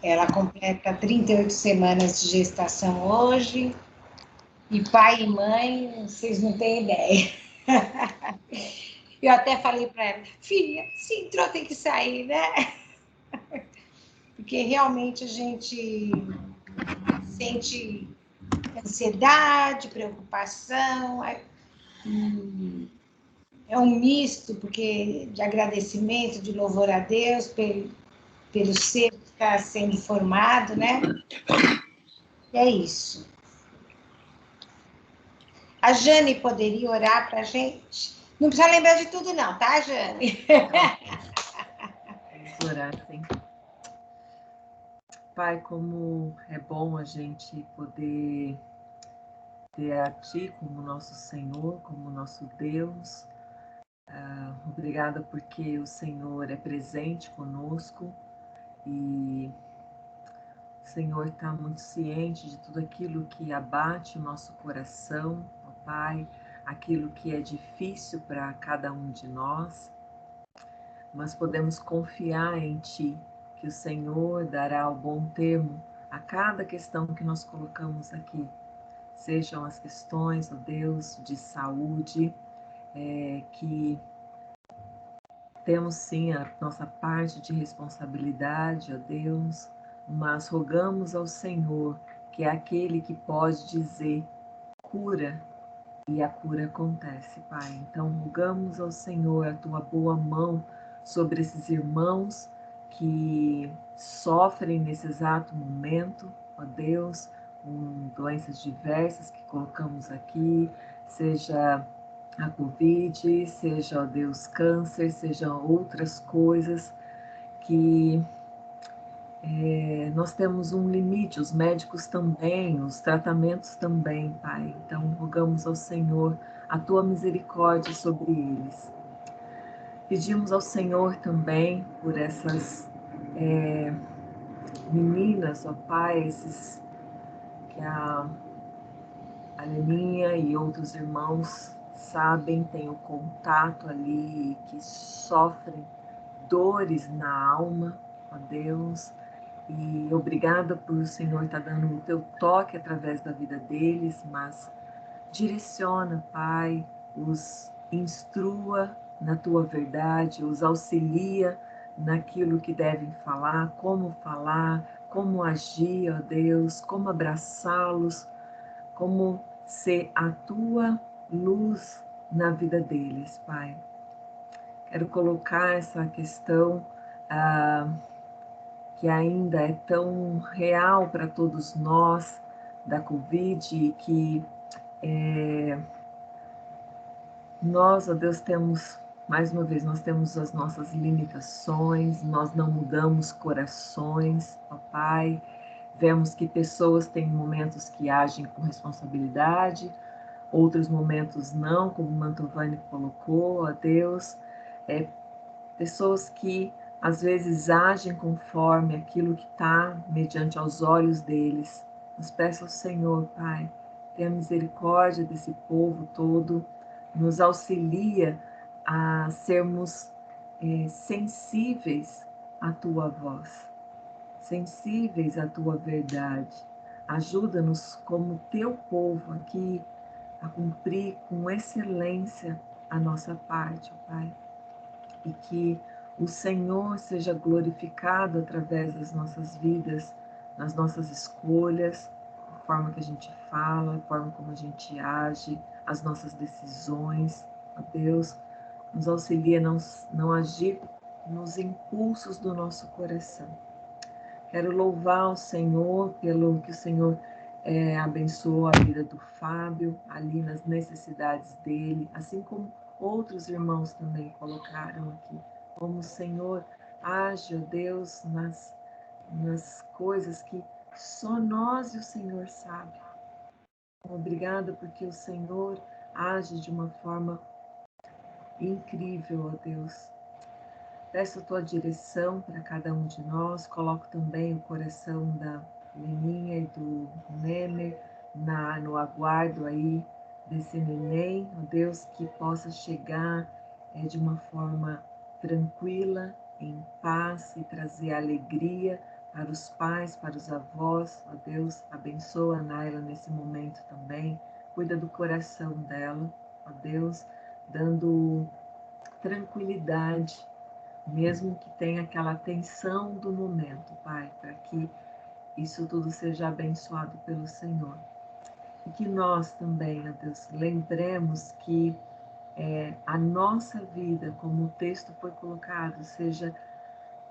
Ela completa 38 semanas de gestação hoje. E pai e mãe, vocês não têm ideia. Eu até falei para ela, filha, se entrou tem que sair, né? Porque realmente a gente sente ansiedade, preocupação, é um misto, porque de agradecimento, de louvor a Deus pelo ser que está sendo formado, né? E é isso. A Jane poderia orar para a gente? Não precisa lembrar de tudo não, tá, Jane? Vamos orar, sim. Pai, como é bom a gente poder ter a Ti como nosso Senhor, como nosso Deus. Obrigada porque o Senhor é presente conosco e o Senhor está muito ciente de tudo aquilo que abate o nosso coração, ó Pai, aquilo que é difícil para cada um de nós, mas podemos confiar em Ti, que o Senhor dará o bom termo a cada questão que nós colocamos aqui. Sejam as questões, ó Deus, de saúde, que temos sim a nossa parte de responsabilidade, ó Deus, mas rogamos ao Senhor, que é aquele que pode dizer cura, e a cura acontece, Pai. Então rogamos ao Senhor a Tua boa mão sobre esses irmãos que sofrem nesse exato momento, ó Deus, com doenças diversas que colocamos aqui, seja a Covid, seja, ó Deus, câncer, sejam outras coisas que nós temos um limite, os médicos também, os tratamentos também, Pai. Então, rogamos ao Senhor a Tua misericórdia sobre eles. Pedimos ao Senhor também por essas meninas, ó Pai, que a Leninha e outros irmãos sabem, têm o contato ali, que sofrem dores na alma, ó Deus. E obrigada por o Senhor estar dando o teu toque através da vida deles, mas direciona, Pai, os instrua na tua verdade, os auxilia naquilo que devem falar, como agir, ó Deus, como abraçá-los, como ser a tua luz na vida deles, Pai. Quero colocar essa questão que ainda é tão real para todos nós, da Covid, e que nós, ó Deus, temos, mais uma vez, nós temos as nossas limitações, nós não mudamos corações, ó Pai. Vemos que pessoas têm momentos que agem com responsabilidade, outros momentos não, como o Mantovani colocou, ó Deus. Pessoas que às vezes agem conforme aquilo que está mediante aos olhos deles. Nos peço ao Senhor, Pai, tenha misericórdia desse povo todo, nos auxilia a sermos sensíveis à Tua voz, sensíveis à Tua verdade. Ajuda-nos como Teu povo aqui a cumprir com excelência a nossa parte, ó Pai, e que o Senhor seja glorificado através das nossas vidas, nas nossas escolhas, a forma que a gente fala, a forma como a gente age, as nossas decisões. Ó Deus, nos auxilia a não agir nos impulsos do nosso coração. Quero louvar o Senhor pelo que o Senhor abençoou a vida do Fábio, ali nas necessidades dele, assim como outros irmãos também colocaram aqui. Como o Senhor age, ó Deus, nas coisas que só nós e o Senhor sabe. Obrigada porque o Senhor age de uma forma incrível, ó Deus. Peço a tua direção para cada um de nós. Coloco também o coração da Leninha e do Nemer no aguardo aí desse neném, ó Deus, que possa chegar de uma forma tranquila, em paz, e trazer alegria para os pais, para os avós. Ó Deus, abençoa a Naila nesse momento também. Cuida do coração dela, ó Deus, dando tranquilidade, mesmo que tenha aquela tensão do momento, Pai, para que isso tudo seja abençoado pelo Senhor. E que nós também, ó Deus, lembremos que a nossa vida, como o texto foi colocado, seja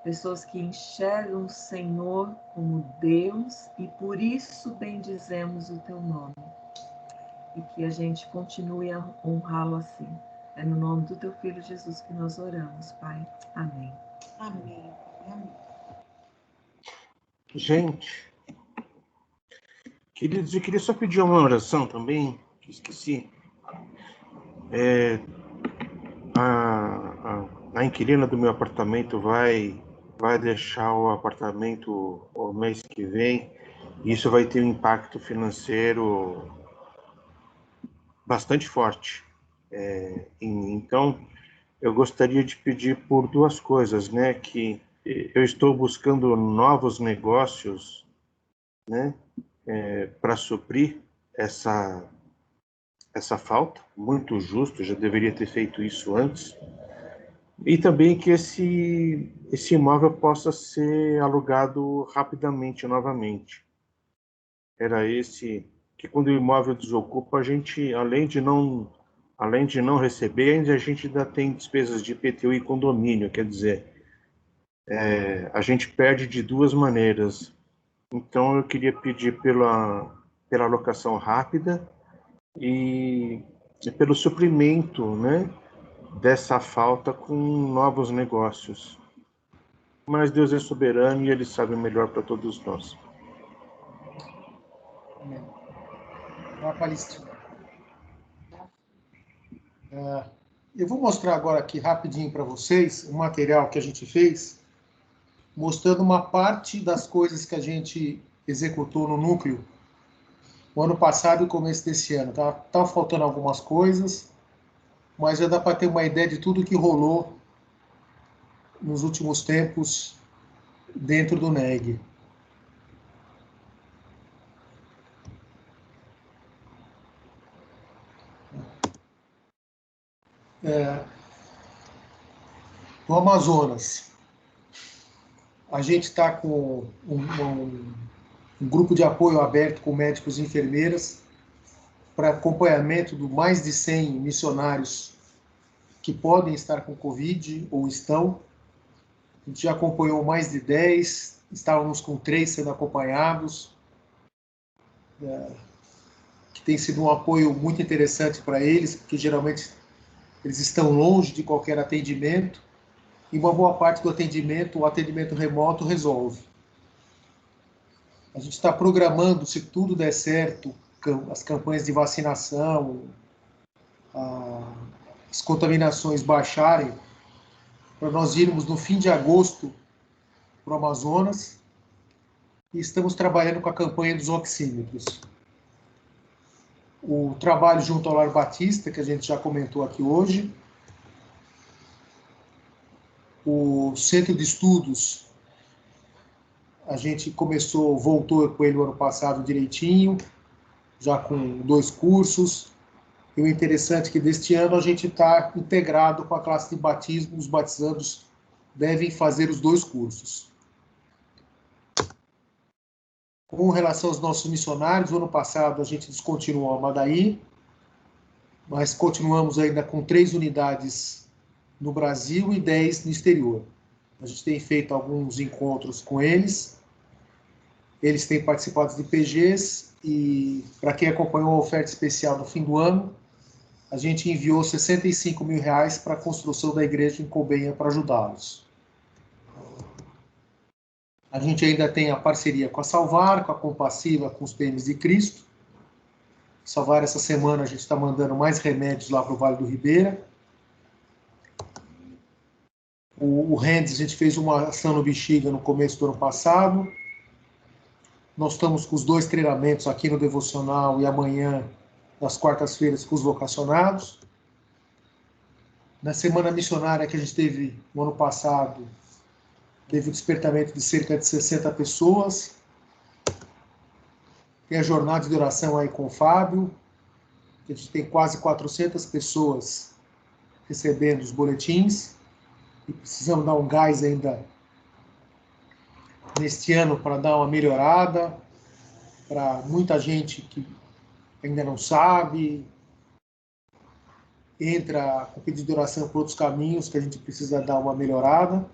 pessoas que enxergam o Senhor como Deus e por isso bendizemos o teu nome. E que a gente continue a honrá-lo assim. É no nome do teu Filho Jesus que nós oramos, Pai. Amém. Amém. Amém. Gente, queridos, eu queria só pedir uma oração também, que esqueci. A inquilina do meu apartamento vai deixar o apartamento o mês que vem, e isso vai ter um impacto financeiro bastante forte. Então, eu gostaria de pedir por duas coisas, né? Que eu estou buscando novos negócios, né? Para suprir essa falta, muito justo, já deveria ter feito isso antes. E também que esse imóvel possa ser alugado rapidamente, novamente. Era que quando o imóvel desocupa, a gente, além de não receber, a gente ainda tem despesas de IPTU e condomínio, quer dizer, a gente perde de duas maneiras. Então, eu queria pedir pela alocação rápida e pelo suprimento, né, dessa falta com novos negócios. Mas Deus é soberano e Ele sabe o melhor para todos nós. Amém. Uma Palestina. Eu vou mostrar agora aqui rapidinho para vocês o material que a gente fez, mostrando uma parte das coisas que a gente executou no núcleo o ano passado e o começo desse ano. Tá faltando algumas coisas, mas já dá para ter uma ideia de tudo que rolou nos últimos tempos dentro do NEG. No Amazonas, a gente está com um grupo de apoio aberto com médicos e enfermeiras para acompanhamento de mais de 100 missionários que podem estar com Covid ou estão. A gente já acompanhou mais de 10, estávamos com 3 sendo acompanhados, que tem sido um apoio muito interessante para eles, porque geralmente eles estão longe de qualquer atendimento, e uma boa parte do atendimento, o atendimento remoto, resolve. A gente está programando, se tudo der certo, as campanhas de vacinação, as contaminações baixarem, para nós irmos no fim de agosto para o Amazonas, e estamos trabalhando com a campanha dos oxímetros. O trabalho junto ao Lar Batista, que a gente já comentou aqui hoje, o Centro de Estudos, a gente voltou com ele no ano passado direitinho, já com 2 cursos, e o interessante é que deste ano a gente está integrado com a classe de batismo, os batizandos devem fazer os 2 cursos. Com relação aos nossos missionários, no ano passado a gente descontinuou a Madaí, mas continuamos ainda com 3 unidades no Brasil e 10 no exterior. A gente tem feito alguns encontros com eles, eles têm participado de PGs, e para quem acompanhou a oferta especial no fim do ano, a gente enviou R$65 mil para a construção da igreja em Cobenha para ajudá-los. A gente ainda tem a parceria com a Salvar, com a Compassiva, com os PMs de Cristo. Salvar, essa semana, a gente está mandando mais remédios lá para o Vale do Ribeira. O Rendes, a gente fez uma ação no Bexiga no começo do ano passado. Nós estamos com os 2 treinamentos aqui no Devocional e amanhã, nas quartas-feiras, com os vocacionados. Na semana missionária que a gente teve no ano passado, teve o despertamento de cerca de 60 pessoas. Tem a jornada de oração aí com o Fábio, que a gente tem quase 400 pessoas recebendo os boletins, e precisamos dar um gás ainda neste ano para dar uma melhorada, para muita gente que ainda não sabe, entra com pedido de oração por outros caminhos que a gente precisa dar uma melhorada.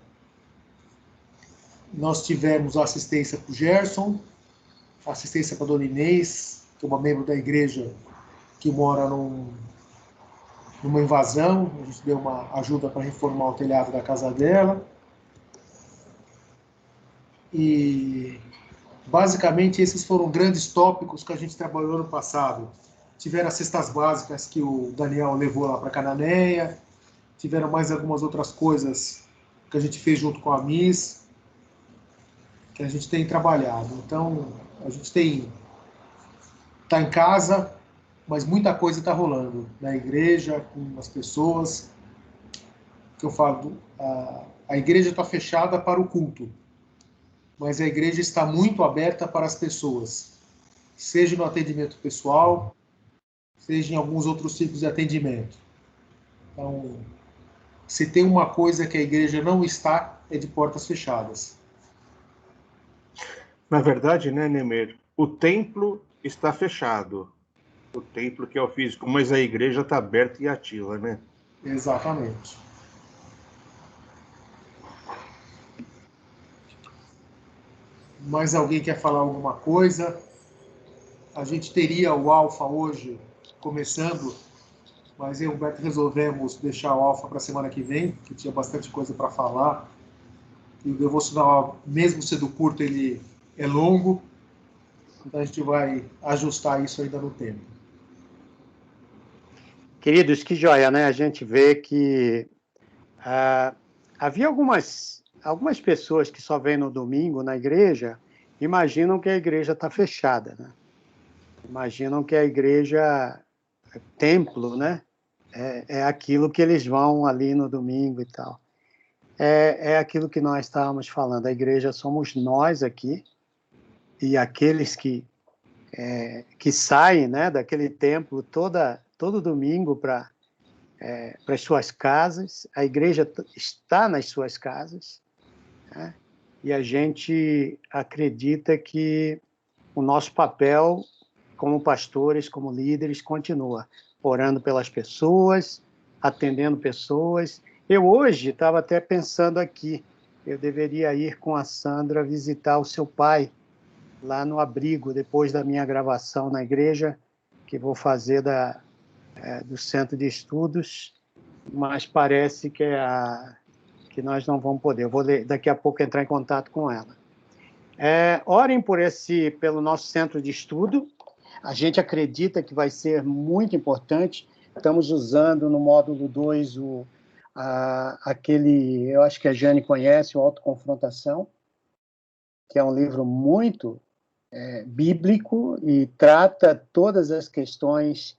Nós tivemos assistência para o Gerson, assistência para a Dona Inês, que é uma membro da igreja que mora numa invasão. A gente deu uma ajuda para reformar o telhado da casa dela. E, basicamente, esses foram grandes tópicos que a gente trabalhou ano passado. Tiveram as cestas básicas que o Daniel levou lá para Cananéia, tiveram mais algumas outras coisas que a gente fez junto com a Miss, que a gente tem trabalhado. Então, a gente está em casa, mas muita coisa está rolando na igreja, com as pessoas. Que eu falo, a igreja está fechada para o culto, mas a igreja está muito aberta para as pessoas, seja no atendimento pessoal, seja em alguns outros tipos de atendimento. Então, se tem uma coisa que a igreja não está, é de portas fechadas. Na verdade, né, Nemer, o templo está fechado. O templo que é o físico, mas a igreja está aberta e ativa, né? Exatamente. Mais alguém quer falar alguma coisa? A gente teria o Alfa hoje começando, mas eu e o Humberto resolvemos deixar o Alfa para a semana que vem, que tinha bastante coisa para falar. E o devocional, mesmo sendo curto, ele é longo, então a gente vai ajustar isso ainda no tempo. Queridos, que joia, né? A gente vê que havia algumas pessoas que só vêm no domingo na igreja, imaginam que a igreja está fechada, né? Imaginam que a igreja é templo, né? é aquilo que eles vão ali no domingo e tal. É aquilo que nós estávamos falando. A igreja somos nós aqui, e aqueles que saem, né, daquele templo todo domingo para as suas casas. A igreja está nas suas casas, né? E a gente acredita que o nosso papel como pastores, como líderes, continua orando pelas pessoas, atendendo pessoas. Eu hoje estava até pensando aqui, eu deveria ir com a Sandra visitar o seu pai lá no abrigo, depois da minha gravação na igreja, que vou fazer do Centro de Estudos, mas parece que nós não vamos poder. Eu vou daqui a pouco entrar em contato com ela. Orem pelo nosso Centro de Estudo. A gente acredita que vai ser muito importante. Estamos usando no módulo 2 aquele, eu acho que a Jane conhece, o Autoconfrontação, que é um livro muito bíblico e trata todas as questões,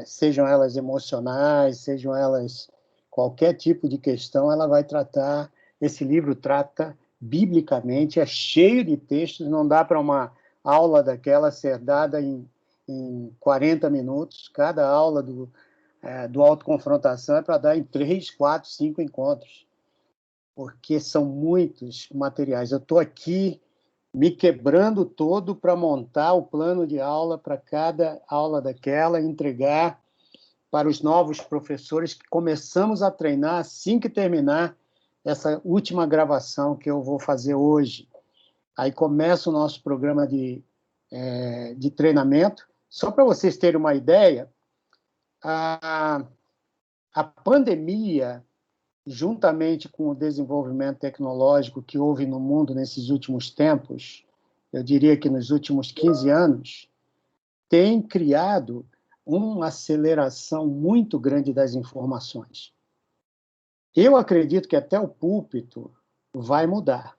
sejam elas emocionais, sejam elas qualquer tipo de questão, ela vai tratar. Esse livro trata biblicamente, é cheio de textos, não dá para uma aula daquela ser dada em 40 minutos. Cada aula do Autoconfrontação é para dar em 3, 4, 5 encontros, porque são muitos materiais. Eu estou aqui me quebrando todo para montar o plano de aula para cada aula daquela, entregar para os novos professores, que começamos a treinar assim que terminar essa última gravação que eu vou fazer hoje. Aí começa o nosso programa de treinamento. Só para vocês terem uma ideia, a pandemia, juntamente com o desenvolvimento tecnológico que houve no mundo nesses últimos tempos, eu diria que nos últimos 15 anos, tem criado uma aceleração muito grande das informações. Eu acredito que até o púlpito vai mudar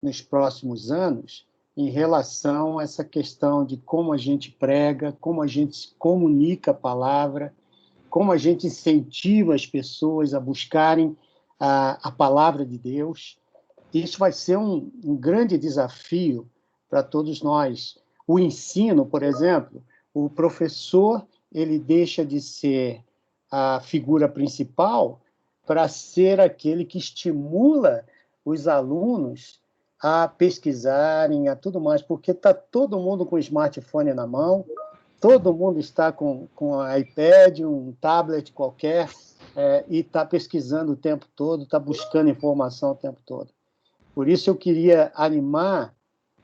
nos próximos anos em relação a essa questão de como a gente prega, como a gente comunica a palavra, como a gente incentiva as pessoas a buscarem a palavra de Deus. Isso vai ser um grande desafio para todos nós. O ensino, por exemplo, o professor ele deixa de ser a figura principal para ser aquele que estimula os alunos a pesquisarem, a tudo mais, porque está todo mundo com o smartphone na mão, todo mundo está com um iPad, um tablet qualquer, e está pesquisando o tempo todo, está buscando informação o tempo todo. Por isso eu queria animar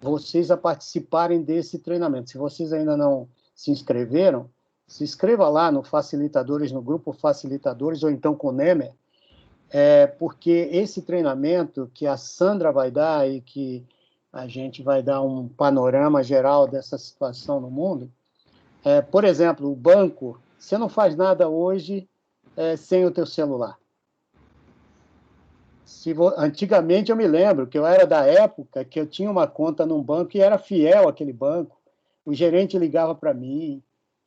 vocês a participarem desse treinamento. Se vocês ainda não se inscreveram, se inscreva lá no Facilitadores, no grupo Facilitadores, ou então com o Nemer, porque esse treinamento que a Sandra vai dar e que a gente vai dar um panorama geral dessa situação no mundo. Por exemplo, o banco, você não faz nada hoje sem o teu celular. Antigamente eu me lembro que eu era da época que eu tinha uma conta num banco e era fiel àquele banco. O gerente ligava para mim,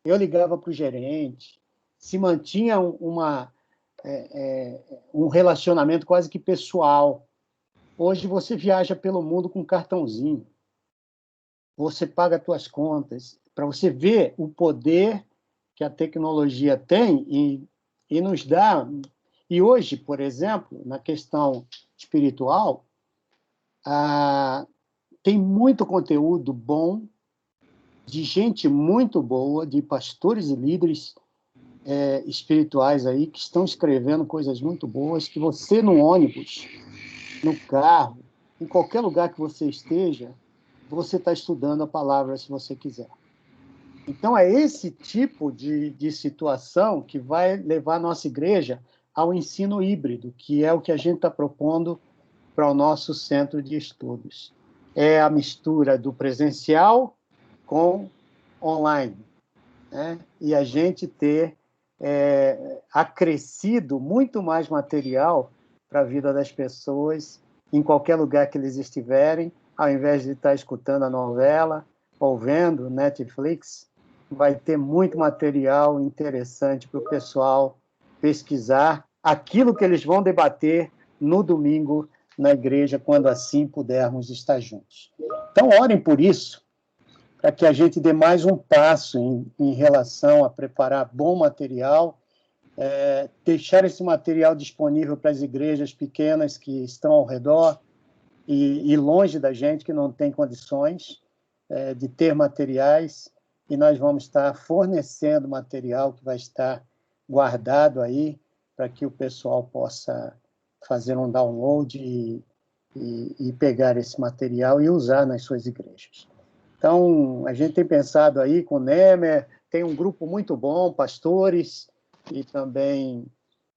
eu ligava para o gerente, se mantinha um relacionamento quase que pessoal. Hoje você viaja pelo mundo com um cartãozinho, você paga as suas contas, para você ver o poder que a tecnologia tem e nos dá. E hoje, por exemplo, na questão espiritual, tem muito conteúdo bom, de gente muito boa, de pastores e líderes espirituais aí, que estão escrevendo coisas muito boas, que você no ônibus, no carro, em qualquer lugar que você esteja, você está estudando a palavra se você quiser. Então, é esse tipo de situação que vai levar a nossa igreja ao ensino híbrido, que é o que a gente está propondo para o nosso centro de estudos. É a mistura do presencial com online, né? E a gente ter acrescido muito mais material para a vida das pessoas em qualquer lugar que eles estiverem, ao invés de estar escutando a novela ou vendo Netflix, vai ter muito material interessante para o pessoal pesquisar aquilo que eles vão debater no domingo na igreja, quando assim pudermos estar juntos. Então, orem por isso, para que a gente dê mais um passo em relação a preparar bom material, deixar esse material disponível para as igrejas pequenas que estão ao redor e longe da gente, que não tem condições de ter materiais, e nós vamos estar fornecendo material que vai estar guardado aí para que o pessoal possa fazer um download e pegar esse material e usar nas suas igrejas. Então, a gente tem pensado aí com o Nemer, tem um grupo muito bom, pastores, e também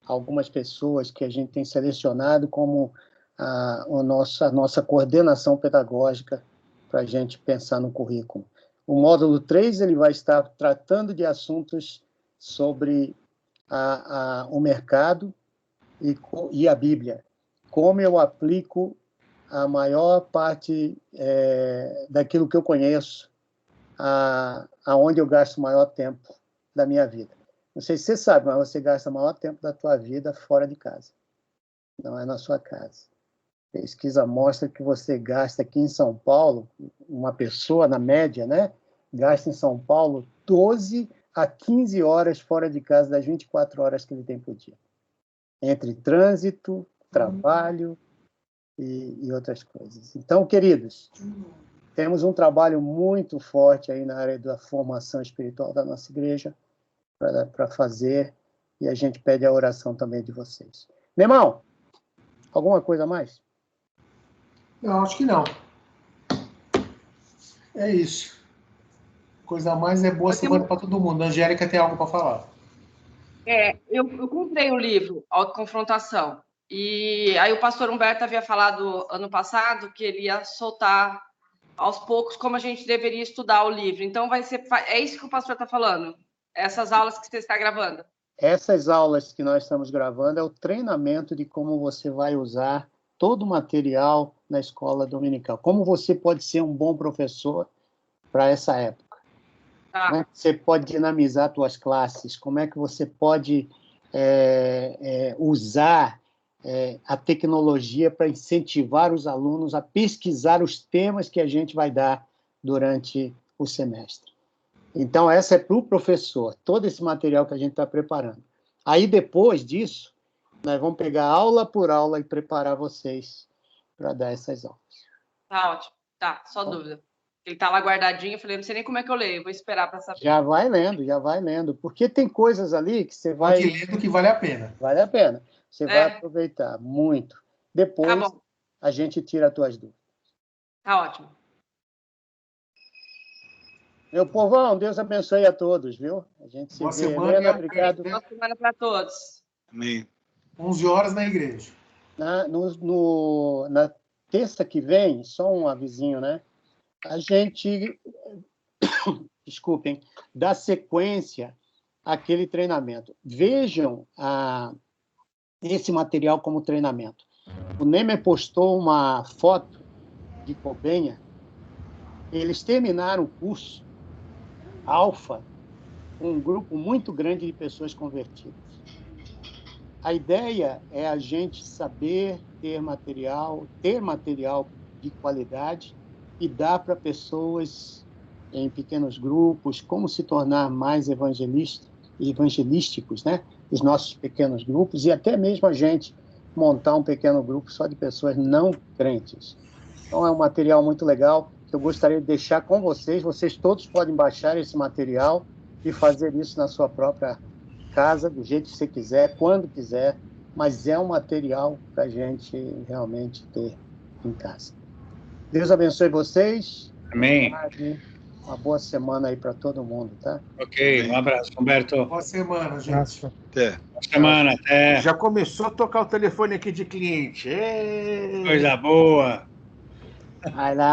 algumas pessoas que a gente tem selecionado como a nossa coordenação pedagógica para a gente pensar no currículo. O módulo 3 ele vai estar tratando de assuntos sobre o mercado e a Bíblia. Como eu aplico a maior parte daquilo que eu conheço, aonde eu gasto o maior tempo da minha vida. Não sei se você sabe, mas você gasta o maior tempo da tua vida fora de casa. Não é na sua casa. Pesquisa mostra que você gasta aqui em São Paulo, uma pessoa, na média, né, gasta em São Paulo 12 a 15 horas fora de casa das 24 horas que ele tem por dia. Entre trânsito, trabalho e outras coisas. Então, queridos, temos um trabalho muito forte aí na área da formação espiritual da nossa igreja para fazer, e a gente pede a oração também de vocês. Nemão, alguma coisa a mais? Não, acho que não. É isso. Coisa a mais é boa semana para todo mundo. A Angélica tem algo para falar. Eu comprei o livro Autoconfrontação. E aí o pastor Humberto havia falado ano passado que ele ia soltar aos poucos como a gente deveria estudar o livro. Então é isso que o pastor está falando? Essas aulas que você está gravando? Essas aulas que nós estamos gravando é o treinamento de como você vai usar todo o material na escola dominical. Como você pode ser um bom professor para essa época. Como é que você pode dinamizar suas classes? Como é que você pode usar a tecnologia para incentivar os alunos a pesquisar os temas que a gente vai dar durante o semestre. Então, essa é para o professor, todo esse material que a gente está preparando. Aí, depois disso, nós vamos pegar aula por aula e preparar vocês para dar essas aulas. Tá ótimo. Tá, só dúvida. Ele está lá guardadinho, eu falei, não sei nem como é que eu leio, vou esperar para saber. Já vai lendo, porque tem coisas ali que você vai... Pode ler do que vale a pena. Vale a pena. Você vai aproveitar muito. Depois, tá bom. A gente tira as tuas dúvidas. Tá ótimo. Meu povão, Deus abençoe a todos, viu? A gente se Boa vê. semana, Helena, obrigado. Boa semana para todos. Amém. 11 horas na igreja. Na terça que vem, só um avisinho, né? A gente, desculpem, dá sequência àquele treinamento. Vejam esse material como treinamento. O Nemer postou uma foto de Cobenha. Eles terminaram o curso Alfa, um grupo muito grande de pessoas convertidas. A ideia é a gente saber ter material de qualidade e dar para pessoas em pequenos grupos como se tornar mais evangelísticos, né? Os nossos pequenos grupos, e até mesmo a gente montar um pequeno grupo só de pessoas não crentes. Então, é um material muito legal que eu gostaria de deixar com vocês. Vocês todos podem baixar esse material e fazer isso na sua própria casa, do jeito que você quiser, quando quiser, mas é um material para a gente realmente ter em casa. Deus abençoe vocês. Amém. Uma boa semana aí para todo mundo, tá? Ok, um abraço, Humberto. Boa semana, gente. Até. Boa semana, até. Já começou a tocar o telefone aqui de cliente. Coisa boa. Vai lá.